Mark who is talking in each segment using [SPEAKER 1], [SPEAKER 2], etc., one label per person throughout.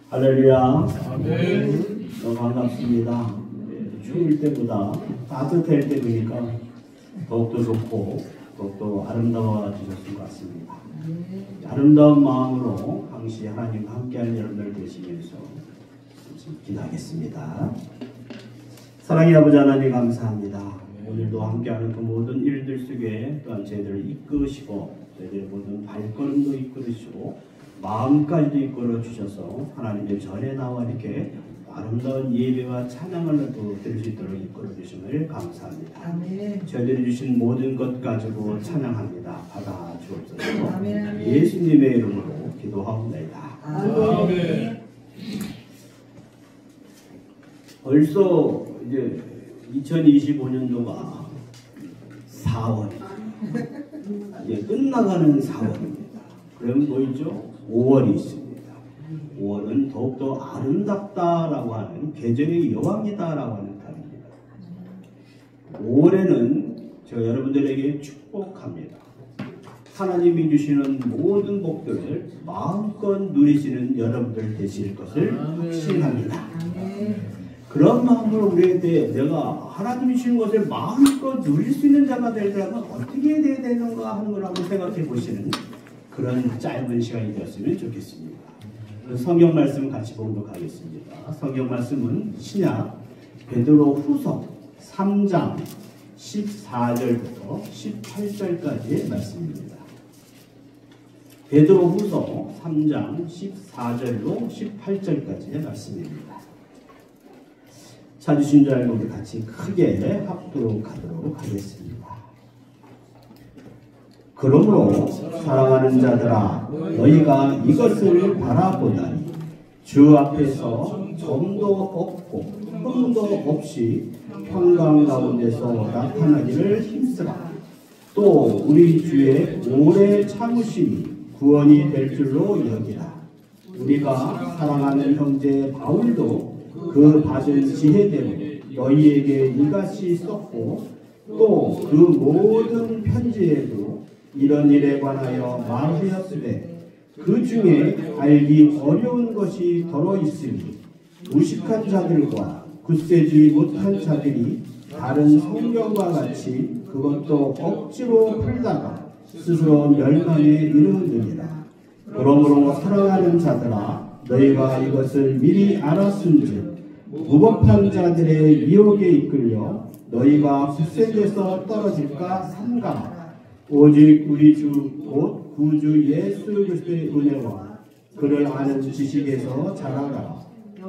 [SPEAKER 1] 할렐루야. 아멘. 너무 반갑습니다. 추울 때보다 따뜻할 때 보니까 더욱더 좋고 더욱더 아름다워지셨을 것 같습니다. 아름다운 마음으로 항시 하나님과 함께하는 여러분들 되시면서 기도하겠습니다. 사랑의 아버지 하나님 감사합니다. 오늘도 함께하는 그 모든 일들 속에 또한 저희들을 이끄시고 저희들의 모든 발걸음도 이끌으시고 마음까지도 이끌어 주셔서 하나님의 전에 나와 이렇게 아름다운 예배와 찬양을 또 드릴 수 있도록 이끌어 주심을 감사합니다. 아멘. 저희들이 주신 모든 것 가지고 찬양합니다. 받아 주옵소서. 아멘. 예수님의 이름으로 기도하옵나이다. 아멘. 벌써 이제 2025년도가 4월 이제 끝나가는 4월입니다. 그러면 뭐 있죠? 5월이 있습니다. 5월은 더욱더 아름답다라고 하는 계절의 여왕이다라고 하는 단어입니다. 5월에는 제가 여러분들에게 축복합니다. 하나님이 주시는 모든 복들을 마음껏 누리시는 여러분들 되실 것을 확신합니다. 그런 마음으로 우리에게 내가 하나님이 주시는 것을 마음껏 누릴 수 있는 자가 되려면 어떻게 해야 되는가 하는 걸 한번 생각해 보시는 그런 짧은 시간이 되었으면 좋겠습니다. 성경 말씀 같이 보도록 하겠습니다. 성경 말씀은 신약 베드로 후서 3장 14절부터 18절까지의 말씀입니다. 베드로 후서 3장 14절로 18절까지의 말씀입니다. 찾으신 줄 알고 우리 같이 크게 합독하도록 하겠습니다. 그러므로 사랑하는 자들아 너희가 이것을 바라보다니 주 앞에서 점도 없고 흠도 없이 평강 가운데서 나타나기를 힘쓰라. 또 우리 주의 오래 참으심이 구원이 될 줄로 여기라. 우리가 사랑하는 형제 바울도 그 받은 지혜대로 너희에게 이같이 썼고 또 그 모든 편지에도 이런 일에 관하여 말하였으되 그 중에 알기 어려운 것이 더러 있으니 무식한 자들과 굳세지 못한 자들이 다른 성경과 같이 그것도 억지로 풀다가 스스로 멸망에 이르느니라. 그러므로 사랑하는 자들아 너희가 이것을 미리 알았은즉 무법한 자들의 미혹에 이끌려 너희가 굳세져서 떨어질까 삼가라. 오직 우리 주 곧 구주 예수 그리스도의 은혜와 그를 아는 지식에서 자라라.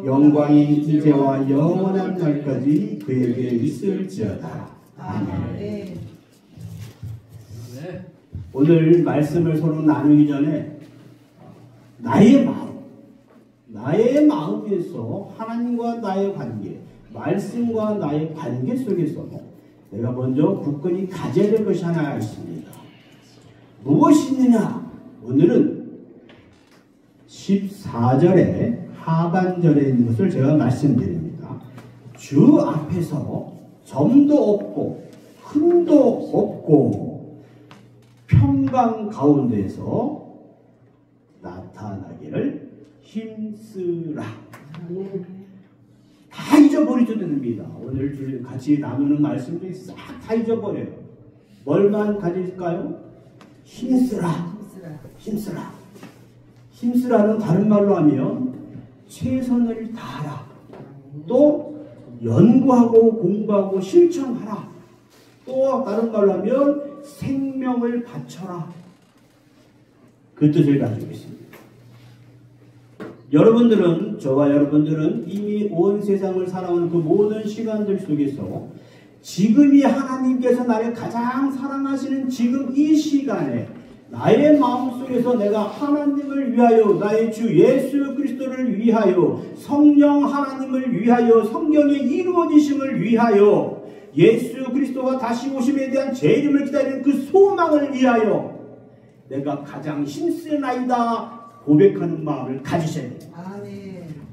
[SPEAKER 1] 영광이 이제와 영원한 날까지 그에게 있을지어다. 아멘. 오늘 말씀을 서로 나누기 전에 나의 마음에서 하나님과 나의 관계, 말씀과 나의 관계 속에서 내가 먼저 굳건히 가져야 될 것이 하나 있습니다. 무엇이 있느냐? 오늘은 14절의 하반절에 있는 것을 제가 말씀드립니다. 주 앞에서 점도 없고 흠도 없고 평강 가운데서 나타나기를 힘쓰라. 다 잊어버리셔도 됩니다. 오늘 같이 나누는 말씀들이 싹 다 잊어버려요. 뭘만 가질까요? 힘쓰라. 힘쓰라. 힘쓰라는 다른 말로 하면 최선을 다하라. 또 연구하고 공부하고 실천하라. 또 다른 말로 하면 생명을 바쳐라. 그 뜻을 가지고 있습니다. 여러분들은, 저와 여러분들은 이미 온 세상을 살아오는 그 모든 시간들 속에서 지금이 하나님께서 나를 가장 사랑하시는 지금 이 시간에 나의 마음속에서 내가 하나님을 위하여, 나의 주 예수 그리스도를 위하여, 성령 하나님을 위하여, 성경의 이루어지심을 위하여, 예수 그리스도가 다시 오심에 대한 재림을 기다리는 그 소망을 위하여 내가 가장 힘쓰나이다 고백하는 마음을 가지셔야 돼요.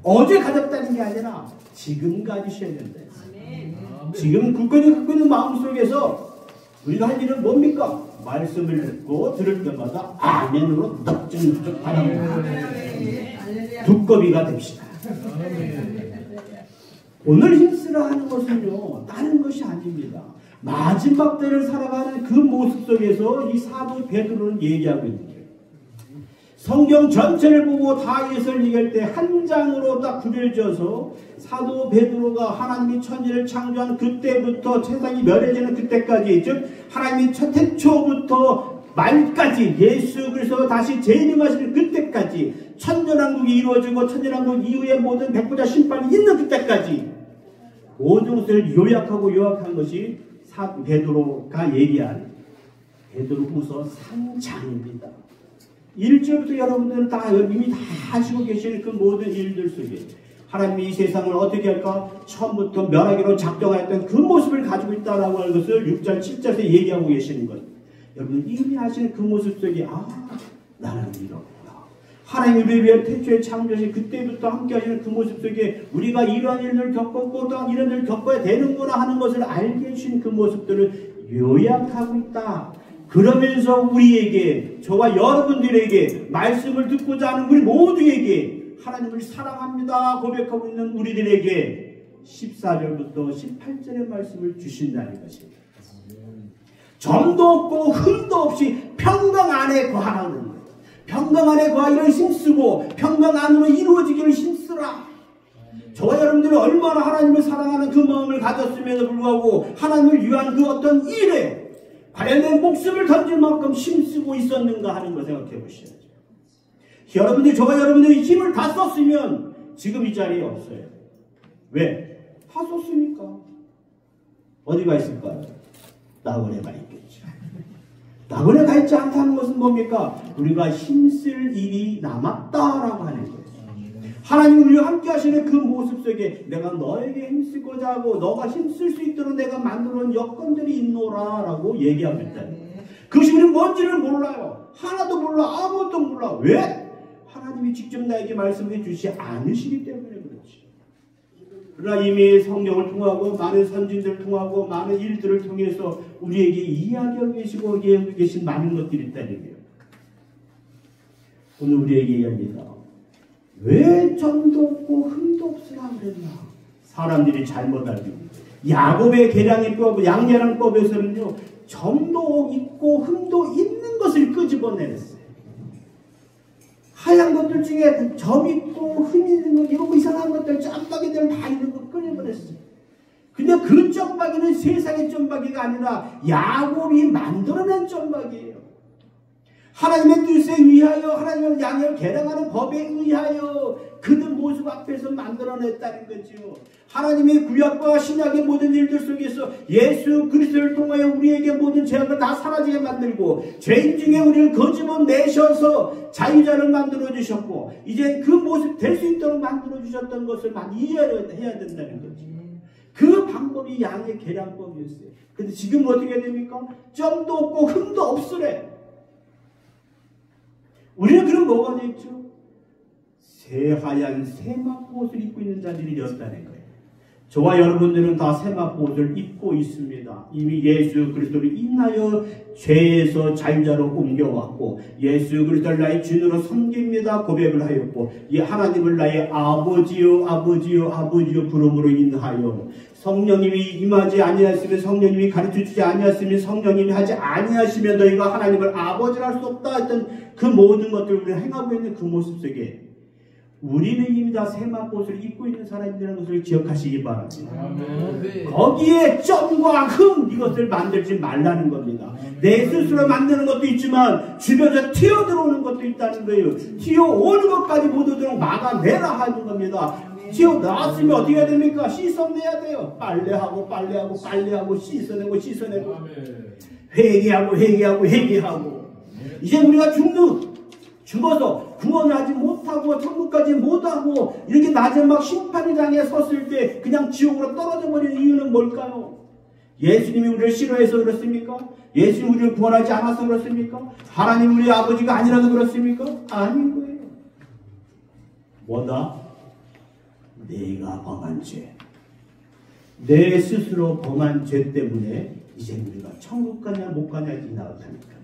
[SPEAKER 1] 어제 가졌다는 게 아니라 지금 가지셔야 된다. 지금 굳건히 마음속에서 우리가 할 일은 뭡니까? 말씀을 듣고 들을 때마다 아멘으로 넉적넉적 바랍니다. 두꺼비가 됩시다. 오늘 힘쓰라 하는 것은요, 다른 것이 아닙니다. 마지막 때를 살아가는 그 모습 속에서 이 사도 베드로는 얘기하고 있는 거예요. 성경 전체를 보고 다윗을 얘기할 때 한 장으로 딱 구별져서 사도 베드로가 하나님이 천지를 창조한 그때부터 세상이 멸해지는 그때까지, 즉 하나님이 태초부터 말까지 예수 그리스도가 다시 재림하시는 그때까지, 천년왕국이 이루어지고 천년왕국 이후에 모든 백보자 심판이 있는 그때까지 모든 것을 요약한 것이 사도 베드로가 얘기한 베드로후서 3장입니다. 1절부터 여러분들은 다 이미 다 하시고 계시는 그 모든 일들 속에 하나님이 이 세상을 어떻게 할까? 처음부터 멸하기로 작정하였던 그 모습을 가지고 있다라고 하는 것을 6절, 7절에서 얘기하고 계시는 것. 여러분 이미 하시는 그 모습 속에 나는 이렇구나. 하나님이 우리를 위해 태초에 창조하신 그때부터 함께 하시는 그 모습 속에 우리가 이러한 일을 겪었고 또 이런 일을 겪어야 되는구나 하는 것을 알게 해주신 그 모습들을 요약하고 있다. 그러면서 우리에게, 저와 여러분들에게, 말씀을 듣고자 하는 우리 모두에게 하나님을 사랑합니다 고백하고 있는 우리들에게 14절부터 18절의 말씀을 주신다는 것입니다. 점도 없고 흠도 없이 평강 안에 거하라는 거예요. 평강 안에 거하기를 힘쓰고 평강 안으로 이루어지기를 힘쓰라. 저와 여러분들이 얼마나 하나님을 사랑하는 그 마음을 가졌음에도 불구하고 하나님을 위한 그 어떤 일에 과연 내 목숨을 던질 만큼 힘쓰고 있었는가 하는 걸 생각해 보셔야죠. 여러분들, 저와 여러분들이 힘을 다 썼으면 지금 이 자리에 없어요. 왜? 다 썼으니까. 어디가 있을까요? 낙원에 가 있겠죠. 낙원에 가 있지 않다는 것은 뭡니까? 우리가 힘쓸 일이 남았다라고 하는 거예요. 하나님이 우리와 함께 하시는 그 모습 속에 내가 너에게 힘쓰고자 하고 너가 힘쓸 수 있도록 내가 만들어 놓은 여건들이 있노라 라고 얘기하고 있다는 거예요. 그것이 우리는 뭔지를 몰라요. 하나도 몰라. 아무것도 몰라. 왜? 하나님이 직접 나에게 말씀해 주시지 않으시기 때문에 그렇지. 그러나 이미 성경을 통하고 많은 선진들을 통하고 많은 일들을 통해서 우리에게 이야기하고 계시고 얘기하고 계신 많은 것들이 있다는 거예요. 오늘 우리에게 얘기합니다. 왜 점도 없고 흠도 없으라 그랬나? 사람들이 잘못 알고 있는 거예요. 야곱의 계량법, 양계량법에서는요, 점도 있고 흠도 있는 것을 끄집어내렸어요. 하얀 것들 중에 점 있고 흠 있는 것, 이런 거 이상한 것들, 점박이들 다 있는 거 끊어버렸어요. 근데 그 점박이는 세상의 점박이가 아니라 야곱이 만들어낸 점박이에요. 하나님의 뜻에 의하여, 하나님의 양을 계량하는 법에 의하여 그들 모습 앞에서 만들어냈다는 거죠. 하나님의 구약과 신약의 모든 일들 속에서 예수 그리스도를 통하여 우리에게 모든 죄악을 다 사라지게 만들고 죄인 중에 우리를 거집어내셔서 자유자를 만들어주셨고 이제 그 모습 될 수 있도록 만들어주셨던 것을 많이 이해해야 된다는 거죠. 그 방법이 양의 계량법이었어요. 근데 지금 어떻게 됩니까? 점도 없고 흠도 없으래. 우리는 그럼 뭐가 되겠죠? 새하얀 세마포옷을 입고 있는 자들이 되었다는 거예요. 저와 여러분들은 다 세마포옷을 입고 있습니다. 이미 예수 그리스도를 인하여 죄에서 자유자로 옮겨왔고 예수 그리스도를 나의 주인으로 섬깁니다 고백을 하였고 이 하나님을 나의 아버지요 아버지요 아버지요 부름으로 인하여 성령님이 임하지 아니하시면 성령님이 가르쳐주지 아니하시면 성령님이 하지 아니하시면 너희가 하나님을 아버지라 할 수 없다 했던 그 모든 것들을 우리가 행하고 있는 그 모습 속에 우리는 이미 다 세마포옷을 입고 있는 사람이라는 것을 기억하시기 바랍니다. 거기에 점과 흠 이것을 만들지 말라는 겁니다. 내 스스로 만드는 것도 있지만 주변에서 튀어들어오는 것도 있다는 거예요. 튀어오는 것까지 모두들 막아내라 하는 겁니다. 튀어나왔으면 어떻게 해야 됩니까? 씻어내야 돼요. 빨래하고 씻어내고 회개하고 이제 우리가 죽어서 구원을 하지 못하고 천국까지 못하고 이렇게 마지막 심판의장에 섰을 때 그냥 지옥으로 떨어져 버리는 이유는 뭘까요? 예수님이 우리를 싫어해서 그렇습니까? 예수님이 우리를 구원하지 않아서 그렇습니까? 하나님 우리 아버지가 아니라서 그렇습니까? 아닌 거예요. 뭐다? 내가 범한 죄, 내 스스로 범한 죄 때문에 이제 우리가 천국 가냐 못 가냐 이 나왔다니까.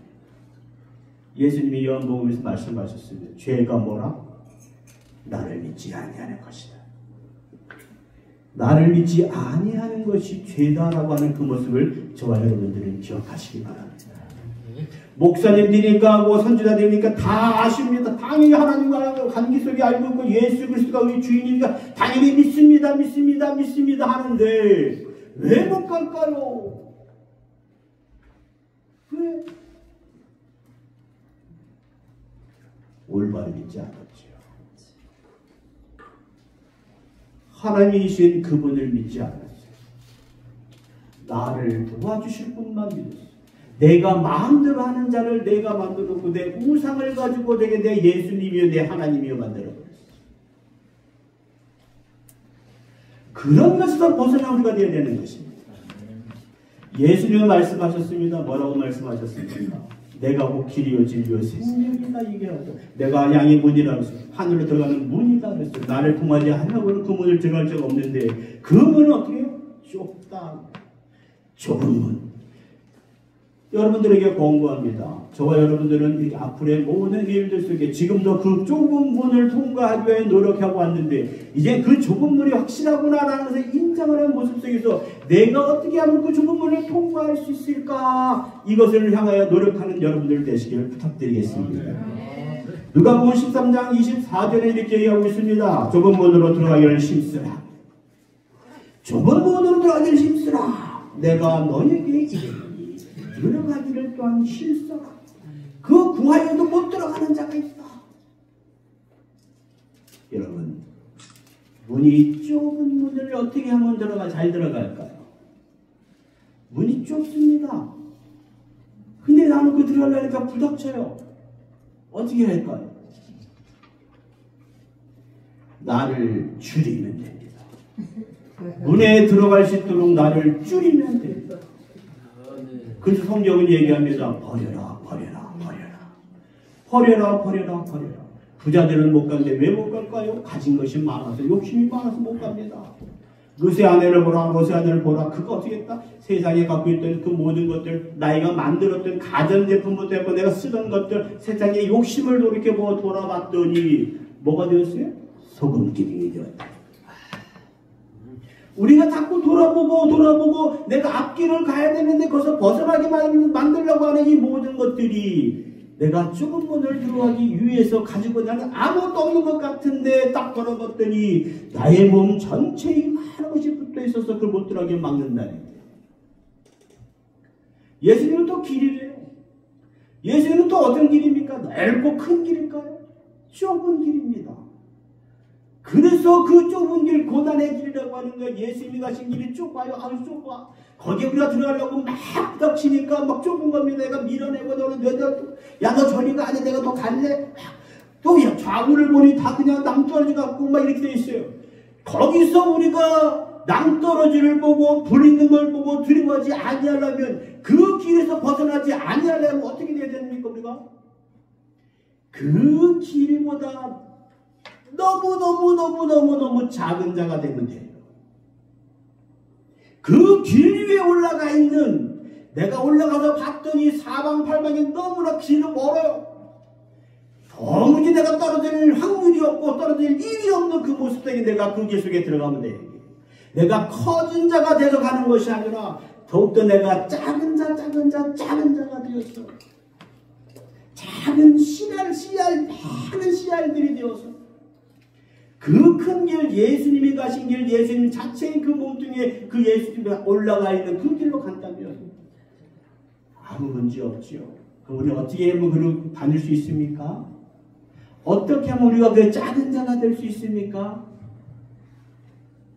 [SPEAKER 1] 예수님이 요한복음에서 말씀하셨습니다. 죄가 뭐라? 나를 믿지 아니하는 것이다. 나를 믿지 아니하는 것이 죄다라고 하는 그 모습을 저와 여러분들은 기억하시기 바랍니다. 목사님들이니까 뭐 선지자들이니까 다 아십니다. 당연히 하나님과 관계 속에 알고 있고 예수 그리스도가 우리 주인이니까 당연히 믿습니다. 하는데 왜 못 갈까요? 왜? 올바르게 믿지 않았지요. 하나님이신 그분을 믿지 않았어요. 나를 도와주실 분만 믿었어요. 내가 마음대로 하는 자를 내가 만들었고 내 우상을 가지고 내 예수님이여 내 하나님이여 만들어버렸어요. 그런 것에서 벗어나 우리가 되어야 되는 것입니다. 예수님은 말씀하셨습니다. 뭐라고 말씀하셨습니까? 내가 곧 길이요 진리요 생명이다 얘기하죠. 내가 양의 문이라 그랬어요. 하늘로 들어가는 문이다 그랬어요. 나를 통하지 않으면 그 문을 들어갈 자가 없는데 그 문은 어떻게 해요? 좁다. 좁은 문. 여러분들에게 권고합니다. 저와 여러분들은 이 앞으로의 모든 일들 속에 지금도 그 좁은 문을 통과하기 위해 노력하고 왔는데 이제 그 좁은 문이 확실하구나라는 것을 인정하는 모습 속에서 내가 어떻게 하면 그 좁은 문을 통과할 수 있을까? 이것을 향하여 노력하는 여러분들 되시길 부탁드리겠습니다. 누가복음 13장 24절에 이렇게 얘기하고 있습니다. 좁은 문으로 들어가기를 힘쓰라. 좁은 문으로 들어가기를 힘쓰라. 내가 너에게 이르노니 들어가기를 또한 힘써라. 그 구하여도 못 들어가는 자가 있다. 여러분, 문이 좁은 문을 어떻게 하면 잘 들어갈까요? 문이 좁습니다. 근데 나는 그 들어가려니까 부닥쳐요. 어떻게 할까요? 나를 줄이면 됩니다. 문에 들어갈 수 있도록 나를 줄이면 됩니다. 그래서 성경은 얘기합니다. 버려라. 부자들은 못 가는데 왜 못 갈까요? 가진 것이 많아서 욕심이 많아서 못 갑니다. 롯의 아내를 보라. 그거 어떻게 했다? 세상에 갖고 있던 그 모든 것들, 나이가 만들었던 가전제품부터 해서 내가 쓰던 것들, 세상에 욕심을 돌이켜보고 돌아봤더니 뭐가 되었어요? 소금기둥이 되었다. 우리가 자꾸 돌아보고 내가 앞길을 가야 되는데 거기서 벗어나게 만들려고 하는 이 모든 것들이 내가 좁은 문을 들어가기 위해서 가지고 나는 아무것도 없는 것 같은데 딱 걸어봤더니 나의 몸 전체에 많은 것이 붙어 있어서 그걸 못 들어가게 막는다는 거예요. 예수님은 또 길이래요. 예수님은 또 어떤 길입니까? 넓고 큰 길일까요? 좁은 길입니다. 그래서 그 좁은 길, 고난의 길이라고 하는 거예요. 예수님이 가신 길이 좁아요. 아주 좁아. 거기에 우리가 들어가려고 막 부닥치니까 막 좁은 겁니다. 내가 밀어내고 너는 야, 너 저리 가. 아니, 내가 더 갈래? 또 좌우를 보니 다 그냥 낭떠러지 같고 막 이렇게 돼 있어요. 거기서 우리가 낭떠러지를 보고 불 있는 걸 보고 두려워하지 아니하려면 그 길에서 벗어나지 아니하려면 어떻게 돼야 됩니까? 우리가? 그 길보다 너무 작은 자가 되면 돼요. 그 길 위에 올라가 있는 내가 올라가서 봤더니 사방팔방이 너무나 길이 멀어요. 도무지 내가 떨어질 확률이 없고 떨어질 일이 없는 그 모습 때문에 내가 그 길 속에 들어가면 돼요. 내가 커진 자가 돼서 가는 것이 아니라 더욱더 내가 작은 자가 되었어. 작은 많은 씨알들이 되어서 그 큰 길, 예수님이 가신 길, 예수님 자체의 그 몸뚱이에 그 예수님이 올라가 있는 그 길로 간다면 아무 문제 없지요. 그럼 우리 어떻게 하면 그로 다닐 수 있습니까? 어떻게 하면 우리가 그 작은 자가 될 수 있습니까?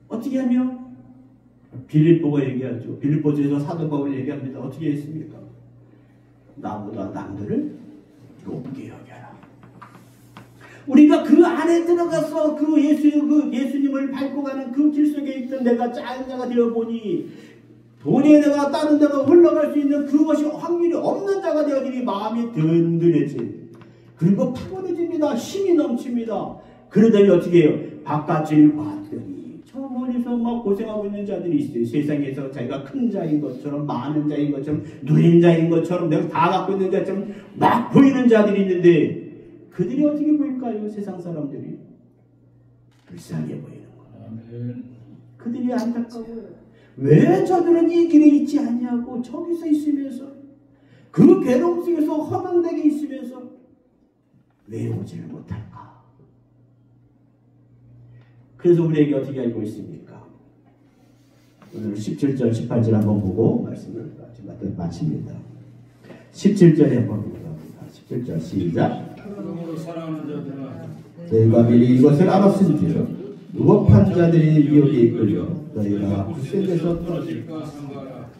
[SPEAKER 1] 어떻게 하면? 빌립보가 얘기하죠. 빌립보서에서 사도 바울이 얘기합니다. 어떻게 했습니까? 나보다 남들을 높게 여겨라. 우리가 그 안에 들어가서 그 예수님을 밟고 가는 그 길 속에 있던 내가 작은 자가 되어보니 돈에 내가 다른 데로 흘러갈 수 있는 그것이 확률이 없는 자가 되어지니 마음이 든든해지. 그리고 푸근해집니다. 힘이 넘칩니다. 그러더니 어떻게 해요? 바깥을 봤더니 저 멀리서 막 고생하고 있는 자들이 있어요. 세상에서 자기가 큰 자인 것처럼 많은 자인 것처럼 누린 자인 것처럼 내가 다 갖고 있는 자처럼 막 보이는 자들이 있는데 그들이 어떻게 보일까요? 세상 사람들이. 불쌍해 보이는 거예요. 그들이 안타까워요. 왜 저들은 이 길에 있지 않냐고 저기서 있으면서 그 괴로움 속에서 허망되게 있으면서 왜 오지를 못할까? 그래서 우리에게 어떻게 알고 있습니까? 오늘 17절, 18절 한번 보고 말씀을 마칩니다. 17절에 한번 보겠습니다. 17절 시작. 너희가 미리 이것을 알았은지라 무법한 자들이 미혹에 이끌려 너희가 굳센 데서 떨어질까 삼가라.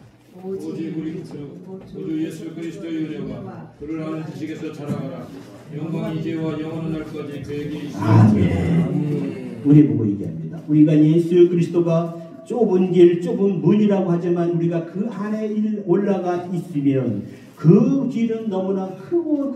[SPEAKER 1] 오직 우리 주 예수 그리스도의 은혜와 그를 아는 지식에서 자라가라. 영광이 이제와 영원한 날까지 그에게 있으리라. 아멘. 우리 보고 얘기합니다. 우리가 예수 그리스도가 좁은 길, 좁은 문이라고 하지만 우리가 그 안에 올라가 있으면 그 길은 너무나 크고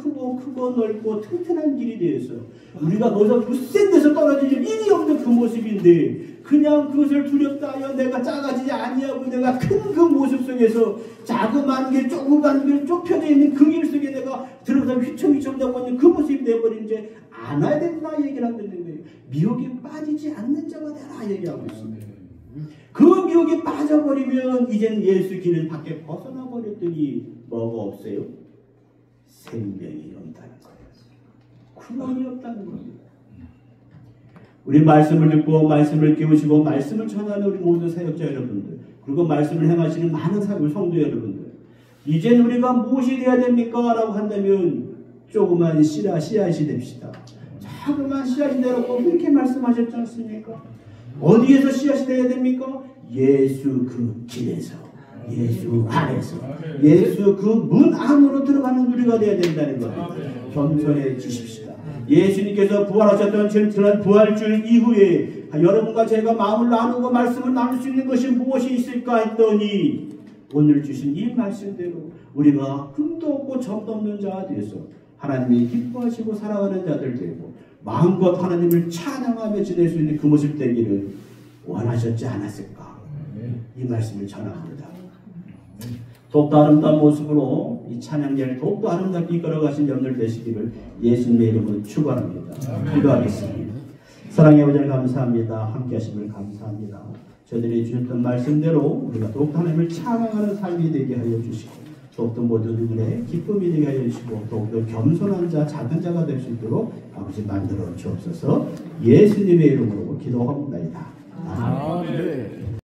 [SPEAKER 1] 넓고 튼튼한 길이 되어서 우리가 거기서 굳센 데서 떨어질 일이 없는 그 모습인데 그냥 그것을 두렵다 하여 내가 작아지지 아니하고 내가 큰 그 모습 속에서 자그마한 길, 조그만 길, 좁혀져 있는 그 길 속에 내가 들어가서 휘청휘청 되고 있는 그 모습이 되어버린 이제 안 와야 된다 얘기를 하고 있는 거예요. 미혹에 빠지지 않는 자가 되라 얘기하고 있습니다. 그 미혹에 빠져버리면 이제는 예수 길을 밖에 벗어나 버렸더니 뭐가 없어요? 생명이 없다는 거예요. 구원이 없다는 겁니다. 우리 말씀을 듣고 말씀을 깨우시고 말씀을 전하는 우리 모든 사역자 여러분들 그리고 말씀을 행하시는 많은 성도 여러분들 이제는 우리가 무엇이 되어야 됩니까? 라고 한다면 조그만 씨앗이 됩시다. 자그만 씨앗이 되라고 그렇게 말씀하셨지 않습니까? 어디에서 씨앗이 되어야 됩니까? 예수 그 길에서 예수 안에서 예수 그 문 안으로 들어가는 우리가 되어야 된다는 겁니다. 겸손해지십시다. 예수님께서 부활하셨던 지난 부활주일 이후에 여러분과 제가 마음을 나누고 말씀을 나눌 수 있는 것이 무엇이 있을까 했더니 오늘 주신 이 말씀대로 우리가 금도 없고 점도 없는 자가 되어서 하나님이 기뻐하시고 사랑하는 자들 되고 마음껏 하나님을 찬양하며 지낼 수 있는 그 모습 되기를 원하셨지 않았을까? 이 말씀을 전합니다. 더욱더 아름다운 모습으로 이 찬양제를 더욱더 아름답게 이끌어가신 여러분들 되시기를 예수님의 이름으로 축원합니다. 기도하겠습니다. 사랑의 아버지 감사합니다. 함께 하심을 감사합니다. 저희들이 주셨던 말씀대로 우리가 더욱더 하나님을 찬양하는 삶이 되게 하여 주시고 더욱더 모든 누구의 기쁨이 되게 하여 주시고 더욱더 겸손한 자, 작은 자가 될 수 있도록 아버지 만들어 주옵소서. 예수님의 이름으로 기도합니다. 아멘.